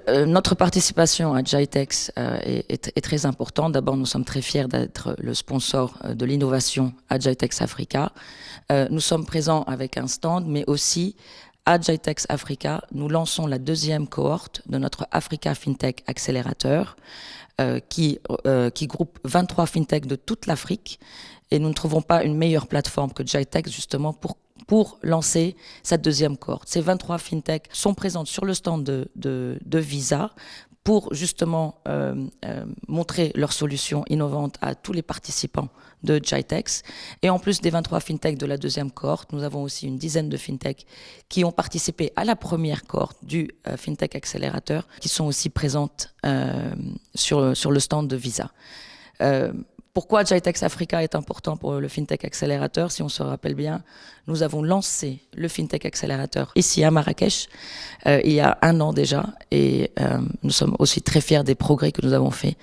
Notre participation à GITEX est très importante. D'abord, nous sommes très fiers d'être le sponsor de l'innovation à GITEX Africa. Nous sommes présents avec un stand, mais aussi à GITEX Africa, nous lançons la deuxième cohorte de notre Africa FinTech Accelerator qui groupe 23 FinTech de toute l'Afrique. Et nous ne trouvons pas une meilleure plateforme que GITEX justement pour lancer cette deuxième cohorte. Ces 23 FinTech sont présentes sur le stand de Visa pour justement montrer leurs solutions innovantes à tous les participants de GITEX. Et en plus des 23 FinTech de la deuxième cohorte, nous avons aussi une dizaine de FinTech qui ont participé à la première cohorte du FinTech Accelerator, qui sont aussi présentes sur le stand de Visa. Pourquoi GITEX Africa est important pour le FinTech Accelerator? Si on se rappelle bien, nous avons lancé le FinTech Accelerator ici à Marrakech il y a 1 an déjà et nous sommes aussi très fiers des progrès que nous avons faits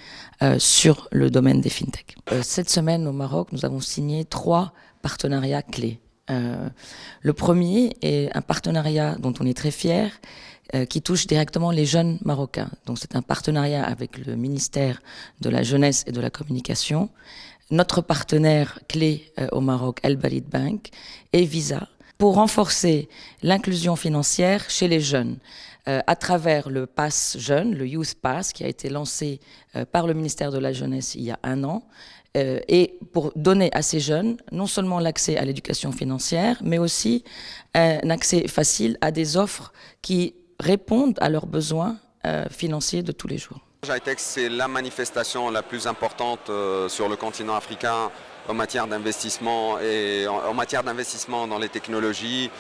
sur le domaine des FinTech. Cette semaine au Maroc, nous avons signé 3 partenariats clés. Le premier est un partenariat dont on est très fiers, qui touche directement les jeunes marocains. Donc c'est un partenariat avec le ministère de la Jeunesse et de la Communication. Notre partenaire clé au Maroc, El Balid Bank, et Visa, pour renforcer l'inclusion financière chez les jeunes à travers le Pass Jeune, le Youth Pass, qui a été lancé par le ministère de la Jeunesse il y a 1 an, et pour donner à ces jeunes non seulement l'accès à l'éducation financière, mais aussi un accès facile à des offres qui répondent à leurs besoins financiers de tous les jours. GITEX, c'est la manifestation la plus importante sur le continent africain en matière d'investissement et en matière d'investissement dans les technologies,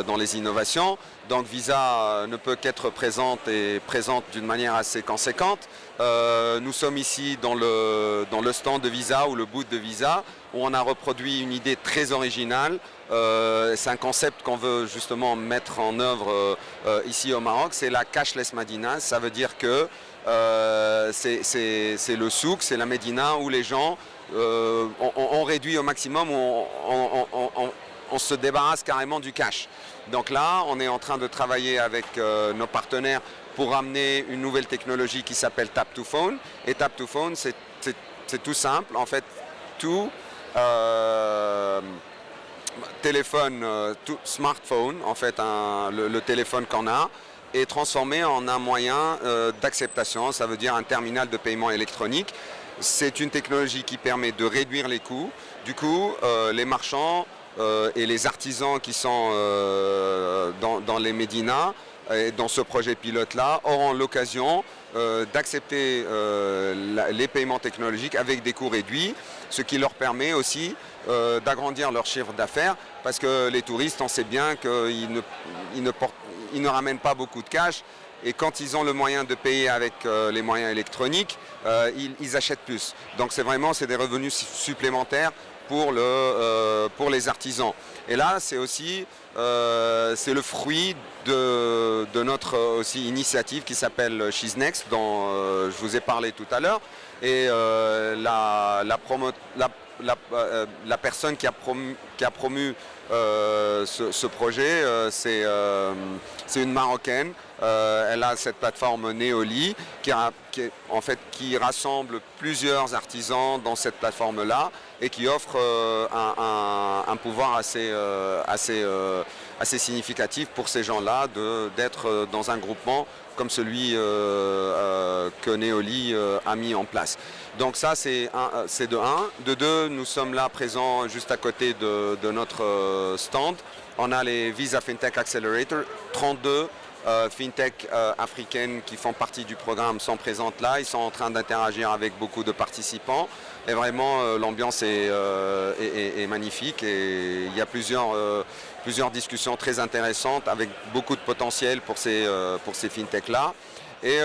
dans les innovations. Donc Visa ne peut qu'être présente et présente d'une manière assez conséquente. Nous sommes ici dans le stand de Visa ou le booth de Visa où on a reproduit une idée très originale. C'est un concept qu'on veut justement mettre en œuvre ici au Maroc, c'est la cashless Madina. Ça veut dire que c'est le souk, c'est la Médina où les gens on réduit au maximum, on se débarrasse carrément du cash. Donc là, on est en train de travailler avec nos partenaires pour amener une nouvelle technologie qui s'appelle Tap to Phone. Et Tap to Phone, c'est tout simple. En fait, tout téléphone, tout smartphone, en fait, le téléphone qu'on a, est transformé en un moyen d'acceptation, ça veut dire un terminal de paiement électronique. C'est une technologie qui permet de réduire les coûts. Du coup, les marchands et les artisans qui sont dans les médinas et dans ce projet pilote-là auront l'occasion d'accepter les paiements technologiques avec des coûts réduits, ce qui leur permet aussi d'agrandir leur chiffre d'affaires parce que les touristes, on sait bien qu'ils ne ramènent pas beaucoup de cash. Et quand ils ont le moyen de payer avec les moyens électroniques, ils achètent plus. Donc c'est des revenus supplémentaires pour les artisans. Et là, c'est aussi c'est le fruit de notre aussi initiative qui s'appelle She's Next, dont je vous ai parlé tout à l'heure. Et la personne qui a promu ce projet, c'est une Marocaine. Elle a cette plateforme Neoli qui rassemble plusieurs artisans dans cette plateforme-là et qui offre un pouvoir assez significatif pour ces gens-là d'être dans un groupement comme celui que Neoli a mis en place. Donc ça, c'est de 1. De 2, nous sommes là présents juste à côté de notre stand. On a les Visa FinTech Accelerator, 32 FinTech africaines qui font partie du programme sont présentes là. Ils sont en train d'interagir avec beaucoup de participants. Et vraiment, l'ambiance est magnifique et il y a plusieurs discussions très intéressantes avec beaucoup de potentiel pour ces FinTech-là. Et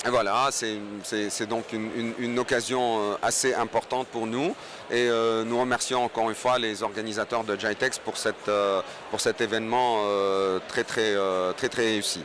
voilà, c'est donc une occasion assez importante pour nous et nous remercions encore une fois les organisateurs de GITEX pour cet événement très réussi.